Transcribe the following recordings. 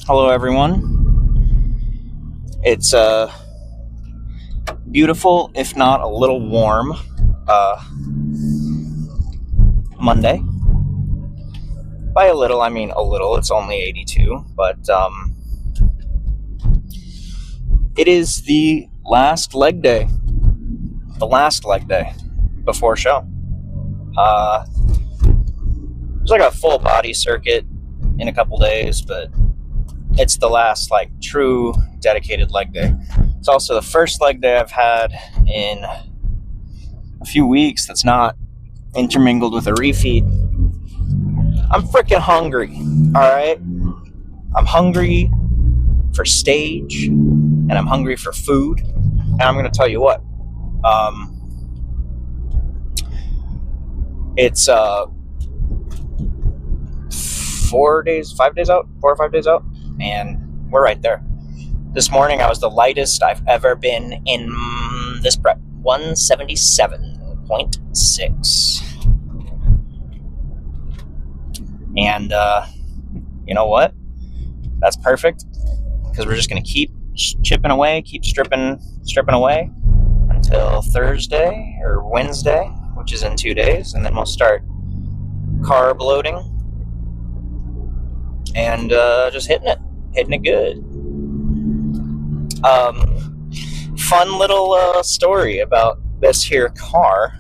Hello, everyone. It's beautiful, if not a little warm, Monday. By a little, I mean a little. It's only 82, but it is the last leg day. The last leg day before show. There's like a full body circuit in a couple days, but it's the last true dedicated leg day. It's also the first leg day I've had in a few weeks that's not intermingled with a refeed. I'm freaking hungry, alright? I'm hungry for stage, and I'm hungry for food, and I'm going to tell you what. It's 4 or 5 days out, and we're right there. This morning I was the lightest I've ever been in this prep, 177.6. And you know what? That's perfect, because we're just going to keep chipping away, keep stripping away until Thursday or Wednesday, which is in 2 days, and then we'll start carb loading and just hitting it good. Fun little story about this here car.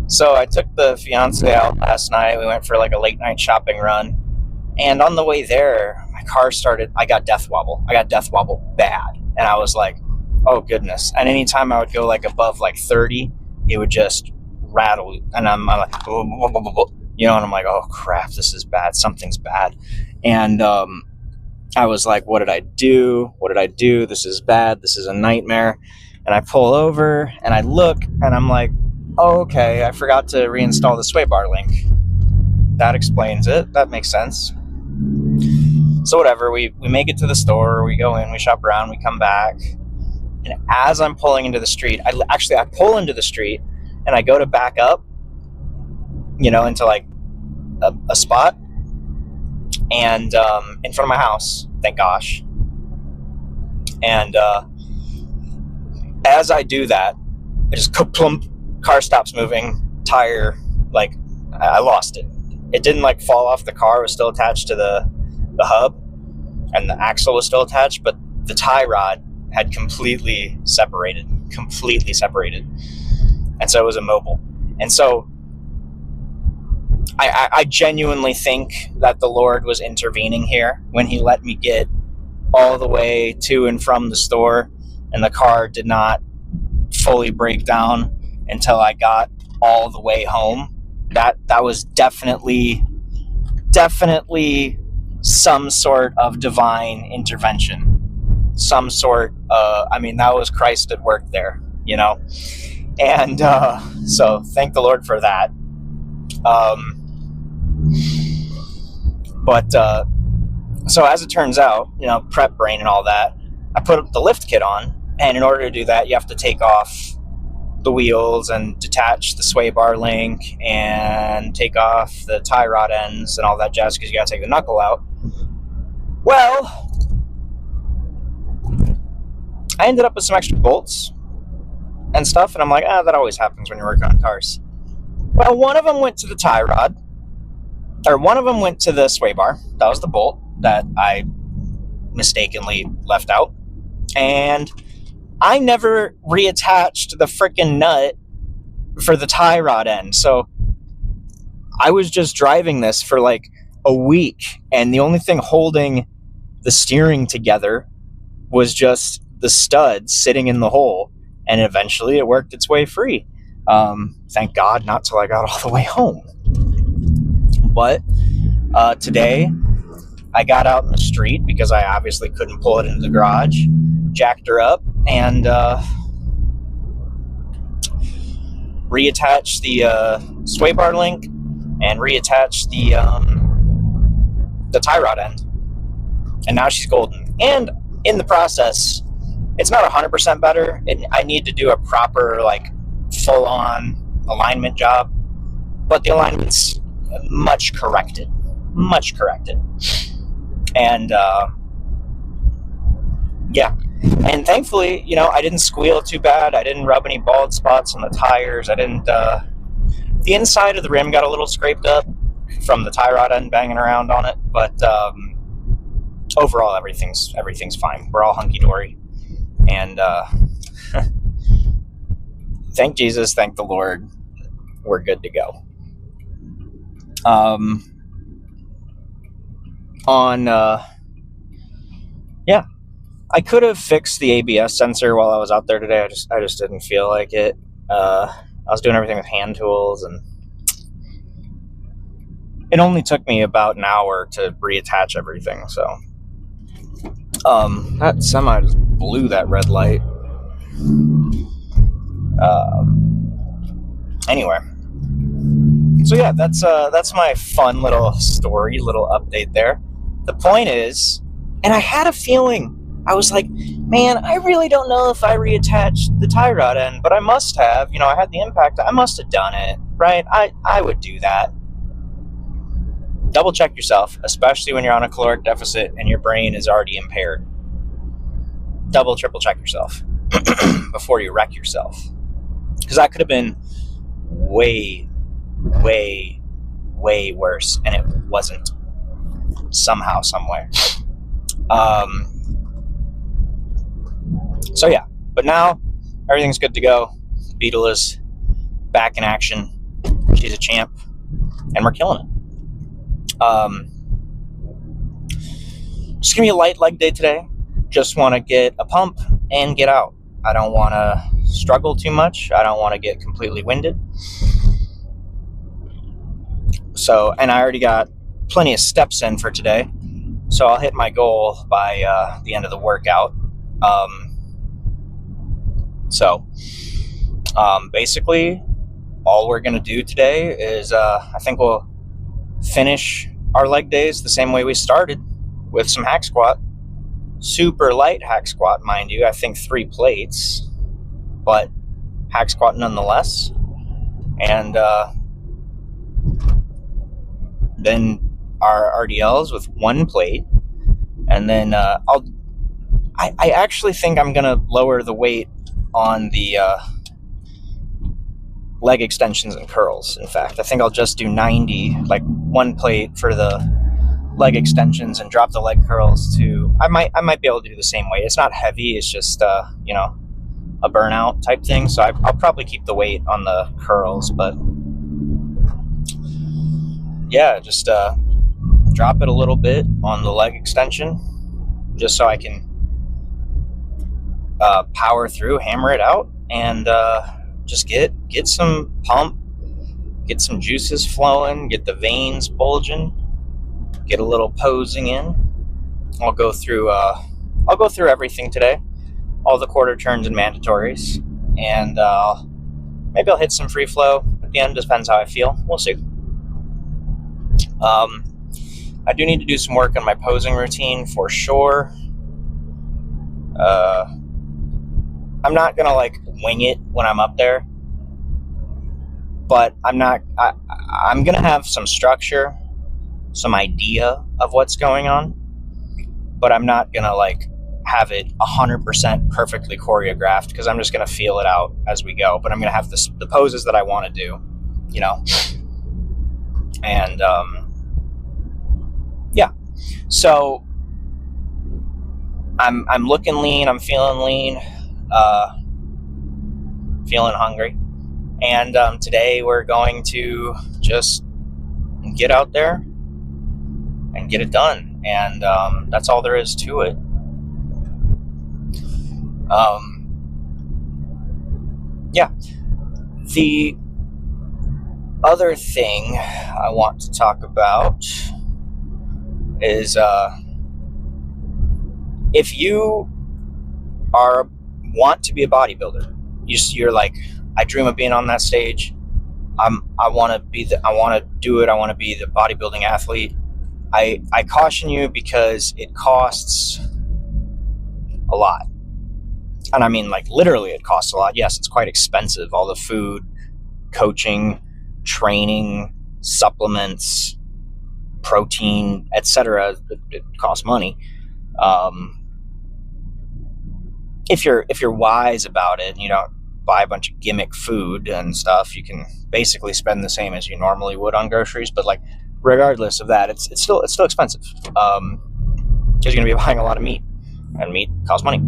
So I took the fiance out last night. We went for a late night shopping run, and on the way there, my car I got death wobble. I got death wobble bad, and I was like, oh goodness. And anytime I would go above 30, it would just rattle, and I'm like, and I'm like, oh crap, this is bad. Something's bad. And I was like, what did I do? This is bad. This is a nightmare. And I pull over and I look and I'm like, oh, okay, I forgot to reinstall the sway bar link. That explains it. That makes sense. So whatever, we make it to the store, we go in, we shop around, we come back. And as I'm pulling into the street, I pull into the street and I go to back up, into a spot, and in front of my house, thank gosh. And as I do that, I just plump, car stops moving, tire, I lost it. It didn't fall off the car. It was still attached to the hub, and the axle was still attached, but the tie rod had completely separated. And so it was immobile. And so I genuinely think that the Lord was intervening here when he let me get all the way to and from the store, and the car did not fully break down until I got all the way home. That was definitely some sort of divine intervention. Some sort that was Christ at work there, And so thank the Lord for that. So as it turns out, prep brain and all that, I put up the lift kit on, and in order to do that, you have to take off the wheels and detach the sway bar link and take off the tie rod ends and all that jazz, because you got to take the knuckle out. Well, I ended up with some extra bolts and stuff, and I'm like, that always happens when you're working on cars. Well, one of them went to the tie rod, or one of them went to the sway bar. That was the bolt that I mistakenly left out. And I never reattached the freaking nut for the tie rod end. So I was just driving this for a week, and the only thing holding the steering together was just the stud sitting in the hole, and eventually it worked its way free. Thank God, not till I got all the way home. But today I got out in the street because I obviously couldn't pull it into the garage, jacked her up, and reattached the sway bar link and reattached the tie rod end. And now she's golden. And in the process, it's not 100% better. I need to do a proper, full-on alignment job. But the alignment's much corrected. And yeah, and thankfully, you know, I didn't squeal too bad. I didn't rub any bald spots on the tires. I didn't. The inside of the rim got a little scraped up from the tie rod end banging around on it, but overall, everything's fine. We're all hunky dory, and thank Jesus, thank the Lord, we're good to go. Yeah, I could have fixed the ABS sensor while I was out there today. I just didn't feel like it. I was doing everything with hand tools, and it only took me about an hour to reattach everything. So, that semi just blew that red light. Anyway, so yeah, that's my fun little story, little update there. The point is, and I had a feeling, I was like, man, I really don't know if I reattached the tie rod end, but I must have. You know, I had the impact. I must have done it, right? I would do that. Double check yourself, especially when you're on a caloric deficit and your brain is already impaired. Double, triple check yourself before you wreck yourself. Because that could have been way, way, way worse, and it wasn't somehow, some way. So yeah, but now everything's good to go. Beetle is back in action. She's a champ, and we're killing it. Just gonna be a light leg day today. Just want to get a pump and get out. I don't want to struggle too much. I don't want to get completely winded. So, and I already got plenty of steps in for today, so I'll hit my goal by the end of the workout. Basically, all we're going to do today is I think we'll finish our leg days the same way we started, with some hack squat. Super light hack squat, mind you. I think 3 plates, but hack squat nonetheless. And then our RDLs with 1 plate. And then I actually think I'm going to lower the weight on the leg extensions and curls. In fact, I think I'll just do 90, like 1 plate for the leg extensions, and drop the leg curls to, I might be able to do the same weight. It's not heavy, it's just a burnout type thing. So I'll probably keep the weight on the curls, but yeah, just drop it a little bit on the leg extension, just so I can power through, hammer it out, and just get some pump, get some juices flowing, get the veins bulging, get a little posing in. I'll go through everything today, all the quarter turns and mandatories, and maybe I'll hit some free flow at the end. Depends how I feel. We'll see. I do need to do some work on my posing routine for sure. I'm not gonna wing it when I'm up there, but I'm gonna have some structure, some idea of what's going on, but I'm not gonna have it 100% perfectly choreographed, because I'm just gonna feel it out as we go. But I'm gonna have the poses that I want to do, and yeah. So I'm looking lean. I'm feeling lean. Feeling hungry, and today we're going to just get out there and get it done, and that's all there is to it. Yeah. The other thing I want to talk about is if you want to be a bodybuilder, you're like, I dream of being on that stage. I want to do it. I want to be the bodybuilding athlete. I caution you, because it costs a lot. And I mean, literally it costs a lot. Yes, it's quite expensive. All the food, coaching, training, supplements, protein, etc. It costs money. If you're wise about it and you don't buy a bunch of gimmick food and stuff, you can basically spend the same as you normally would on groceries. But like, regardless of that, it's still expensive, because you're going to be buying a lot of meat, and meat costs money.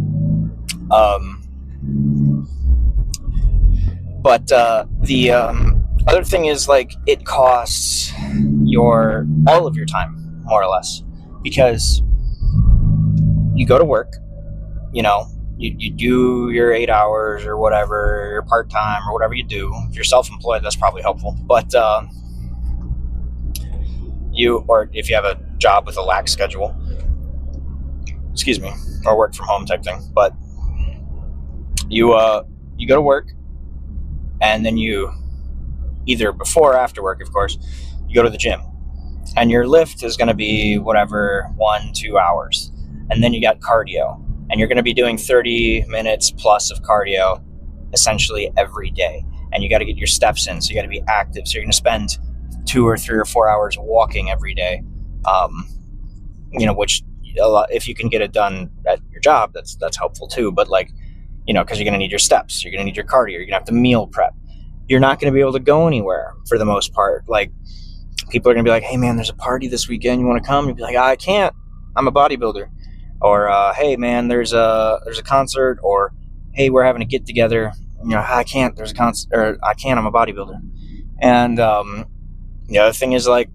But the other thing is, like, it costs all of your time, more or less, because you go to work, you do your 8 hours or whatever, your part-time or whatever you do. If you're self-employed, that's probably helpful. But or if you have a job with a lax schedule, or work from home type thing. But you go to work, and then you, either before or after work, of course, you go to the gym, and your lift is going to be whatever, 1-2 hours. And then you got cardio, and you're going to be doing 30 minutes plus of cardio essentially every day. And you got to get your steps in, so you got to be active. So you're going to spend 2 or 3 or 4 hours walking every day, which if you can get it done at your job, that's helpful too. But like, because you're going to need your steps, you're going to need your cardio, you're going to have to meal prep. You're not going to be able to go anywhere for the most part. Like, people are going to be like, hey man, there's a party this weekend, you want to come? You'd be like, I can't, I'm a bodybuilder. Or hey man, there's a concert. Or hey, we're having a get together. I can't, there's a concert. Or I can't, I'm a bodybuilder. And the other thing is, like,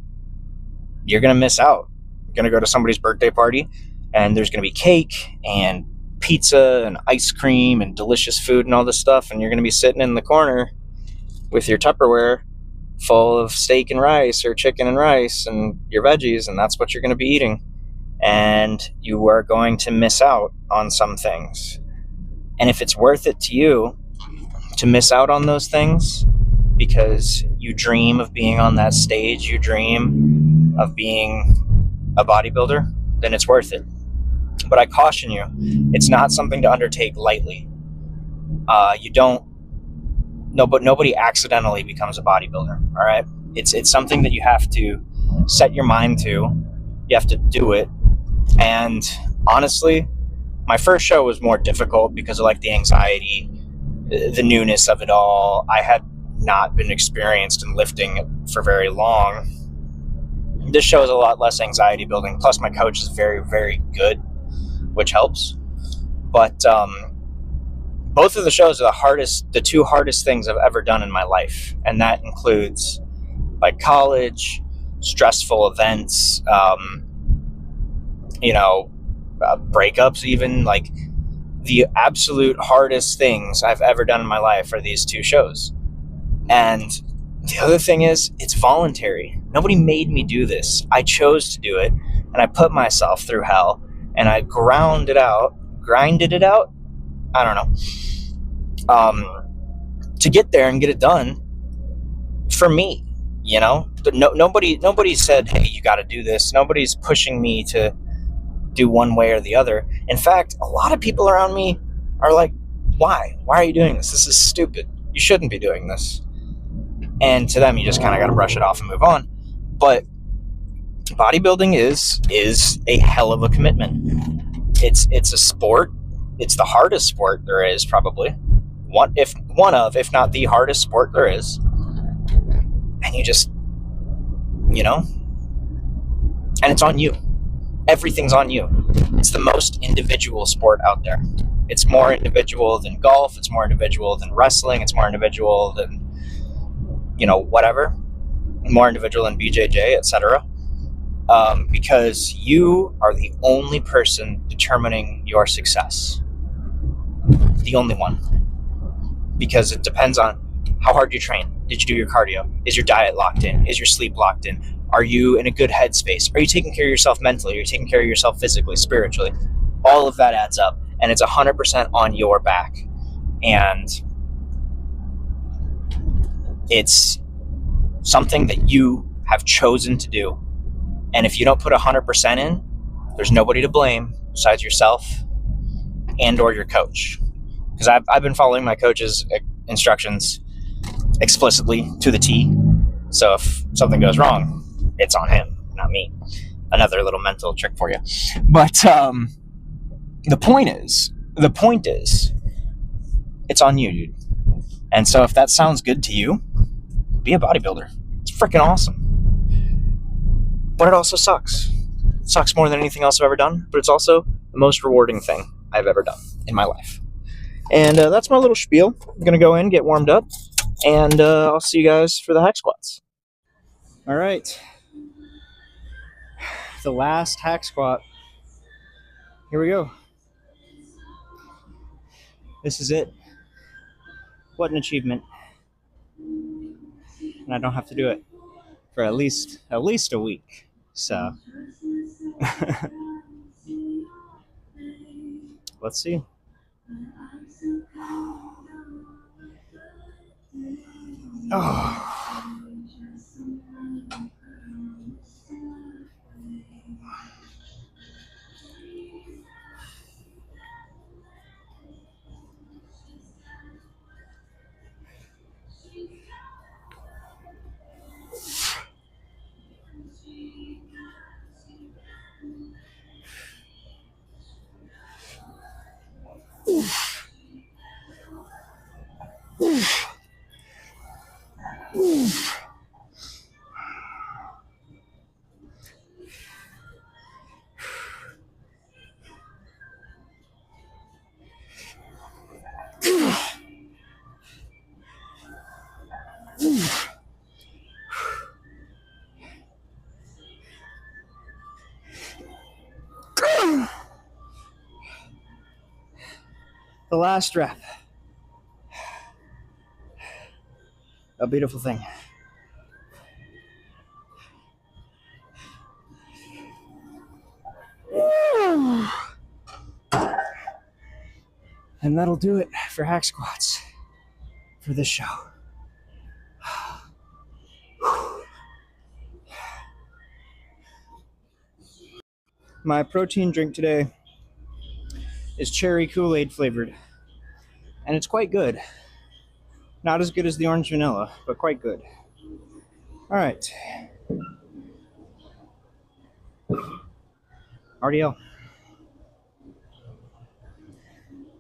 you're going to miss out. You're going to go to somebody's birthday party, and there's going to be cake and pizza and ice cream and delicious food and all this stuff, and you're going to be sitting in the corner with your Tupperware full of steak and rice, or chicken and rice, and your veggies, and that's what you're going to be eating. And you are going to miss out on some things. And if it's worth it to you to miss out on those things because you dream of being on that stage, you dream of being a bodybuilder, then it's worth it. But I caution you, it's not something to undertake lightly. Nobody accidentally becomes a bodybuilder, all right? It's something that you have to set your mind to. You have to do it. And honestly, my first show was more difficult because of, like, the anxiety, the newness of it all. I had not been experienced in lifting for very long. This show is a lot less anxiety building. Plus, my coach is very, very good, which helps. But both of the shows are the two hardest things I've ever done in my life. And that includes, like, college, stressful events, breakups even. Like, the absolute hardest things I've ever done in my life are these two shows. And the other thing is, it's voluntary. Nobody made me do this. I chose to do it, and I put myself through hell, and I grinded it out. I don't know. To get there and get it done for me, nobody said, hey, you got to do this. Nobody's pushing me to do one way or the other. In fact, a lot of people around me are like, why are you doing this? This is stupid. You shouldn't be doing this. And to them, you just kind of got to brush it off and move on. But bodybuilding is a hell of a commitment. It's a sport. It's the hardest sport there is, probably. If not the hardest sport there is. And you just, and it's on you. Everything's on you. It's the most individual sport out there. It's more individual than golf. It's more individual than wrestling. It's more individual than, whatever. More individual than BJJ, etc. Because you are the only person determining your success. The only one. Because it depends on how hard you train. Did you do your cardio? Is your diet locked in? Is your sleep locked in? Are you in a good headspace? Are you taking care of yourself mentally? Are you taking care of yourself physically, spiritually? All of that adds up, and it's 100% on your back. And it's something that you have chosen to do. And if you don't put 100% in, there's nobody to blame besides yourself and or your coach. Because I've been following my coach's instructions explicitly to the T. So if something goes wrong, it's on him, not me. Another little mental trick for you. But the point is, it's on you, dude. And so if that sounds good to you, be a bodybuilder. It's freaking awesome. But it also sucks. It sucks more than anything else I've ever done, but it's also the most rewarding thing I've ever done in my life. And that's my little spiel. I'm going to go in, get warmed up, and I'll see you guys for the hack squats. All right. The last hack squat. Here we go. This is it. What an achievement. And I don't have to do it for at least a week. So let's see. Oh. The last rep. A beautiful thing. And that'll do it for hack squats for this show. My protein drink today is cherry Kool-Aid flavored, and it's quite good. Not as good as the orange vanilla, but quite good. All right. RDL.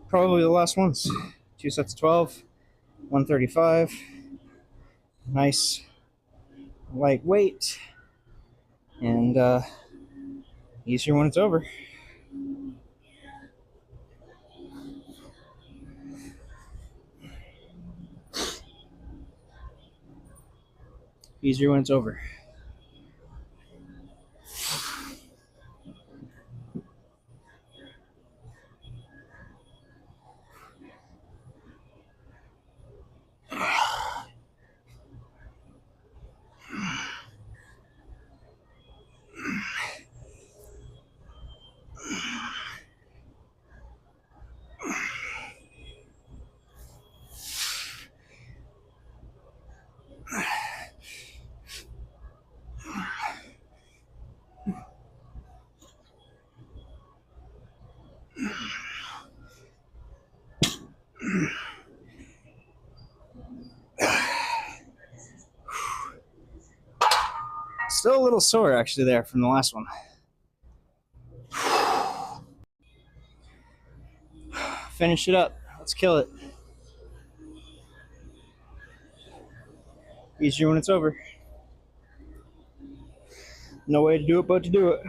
Probably the last ones. 2 sets of 12, 135. Nice lightweight, and easier when it's over. Easier when it's over. Still a little sore actually there from the last one. Finish it up. Let's kill it. Easier when it's over. No way to do it but to do it.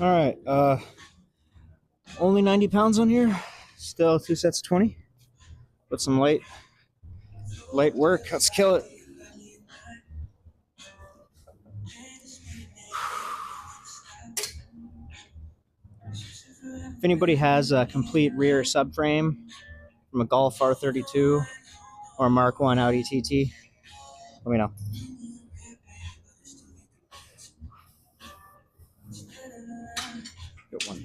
All right. only 90 pounds on here. Still 2 sets of 20. Put some light work. Let's kill it. If anybody has a complete rear subframe from a Golf R32 or Mark 1 Audi TT, let me know. Good one.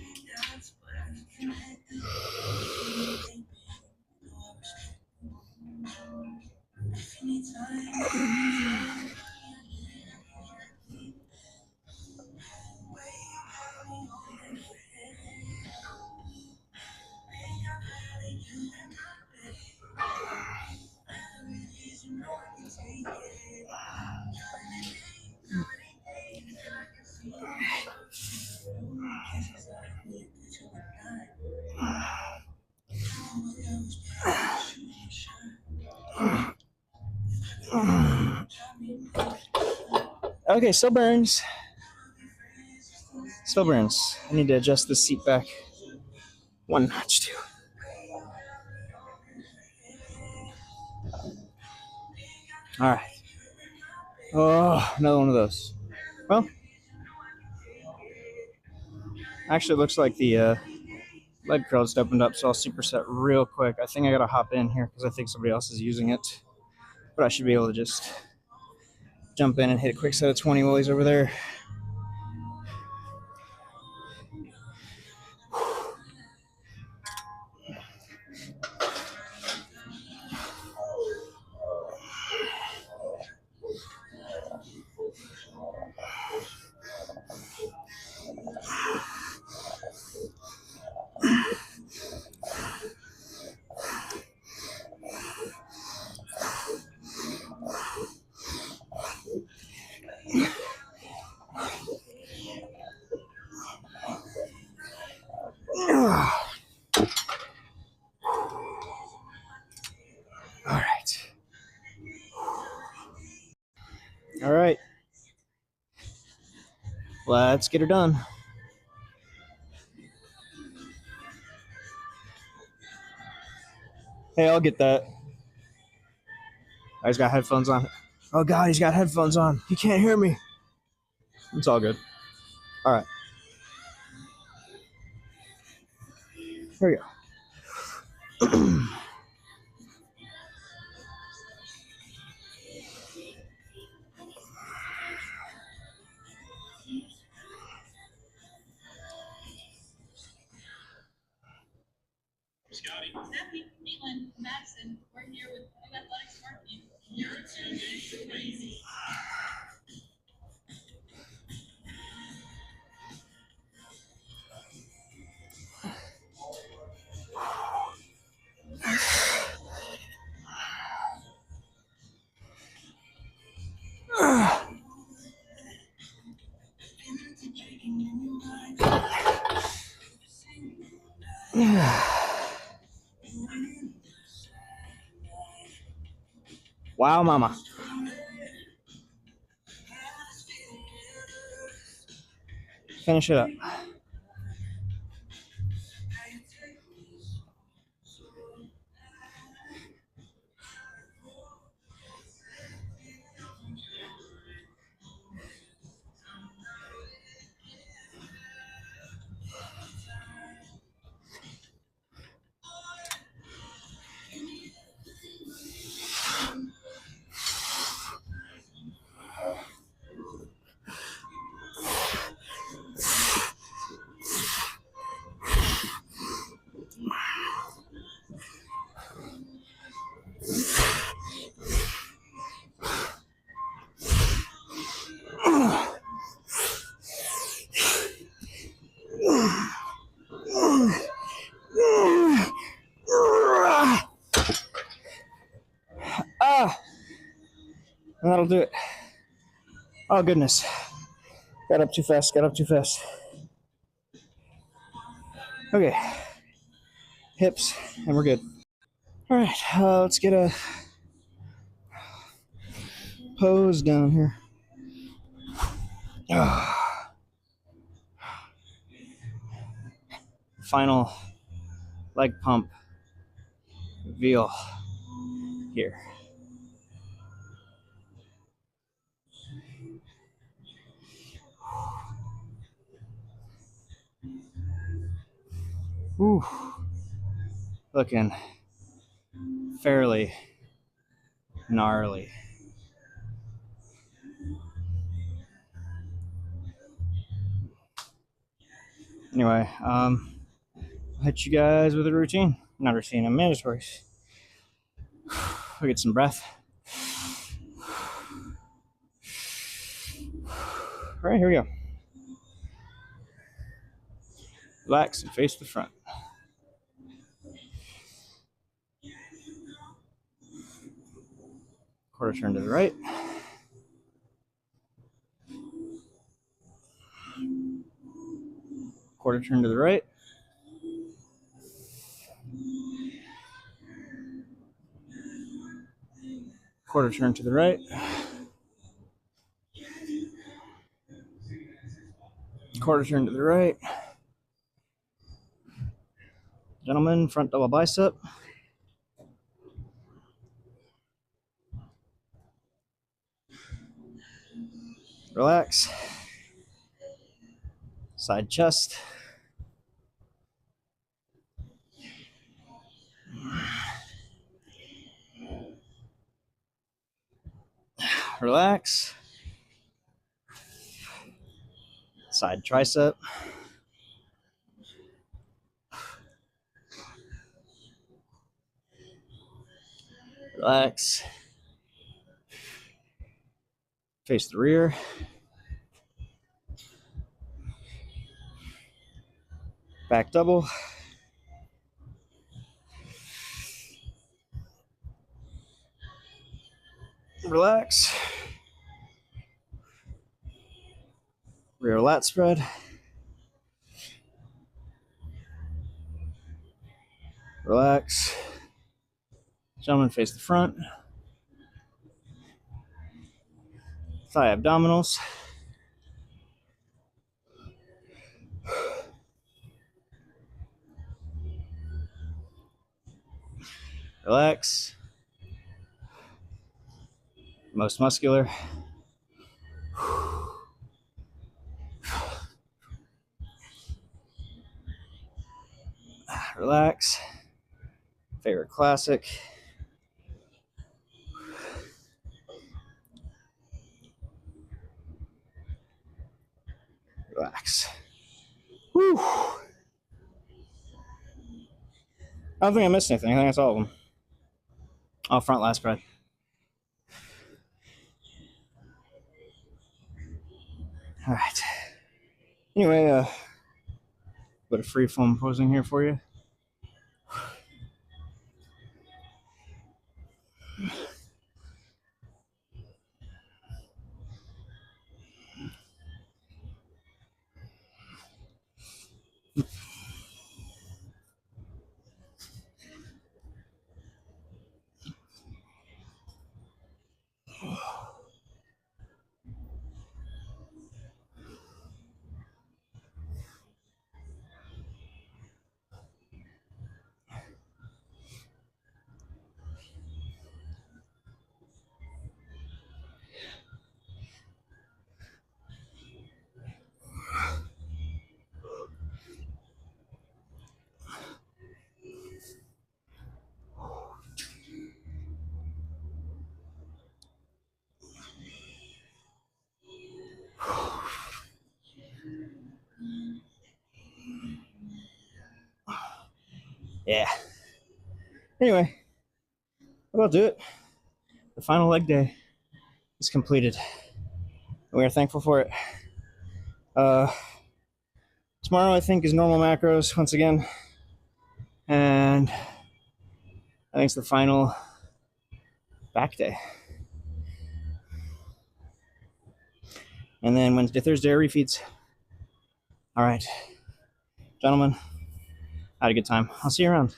Okay, still burns. Still burns. I need to adjust the seat back one notch too. All right. Oh, another one of those. Well, actually, it looks like the lead curl just opened up, so I'll superset real quick. I think I gotta hop in here because I think somebody else is using it, but I should be able to just jump in and hit a quick set of 20 while he's over there. All right. Let's get her done. Hey, I'll get that. He's got headphones on. Oh, God, he's got headphones on. He can't hear me. It's all good. All right. Here we go. Scotty. Stephanie, Caitlin, Madison, we're here with New Athletics Marketing. You're tuned in to Crazy. Wow, mama. Finish it up. And that'll do it. Oh, goodness. Got up too fast. Okay. Hips, and we're good. All right, let's get a pose down here. final leg pump reveal here. Whew. Looking fairly gnarly. Anyway, I'll hit you guys with a routine. Not a routine, a mandatory. We get some breath. All right, here we go. Relax and face the front. Quarter turn to the right. Quarter turn to the right. Quarter turn to the right. Quarter turn to the right. Gentlemen, front double bicep. Relax. Side chest. Relax. Side tricep. Relax. Face the rear. Back double. Relax. Rear lat spread. Relax. Gentlemen, face the front. Thigh abdominals. Relax. Most muscular. Relax. Favorite classic. Relax. Whew. I don't think I missed anything. I think that's all of them. Oh, front lat spread. All right. Anyway, a bit of free form posing here for you. Yeah. Anyway, that'll do it. The final leg day is completed. We are thankful for it. Tomorrow, I think, is normal macros once again. And I think it's the final back day. And then Wednesday, Thursday are refeeds. All right. Gentlemen, I had a good time. I'll see you around.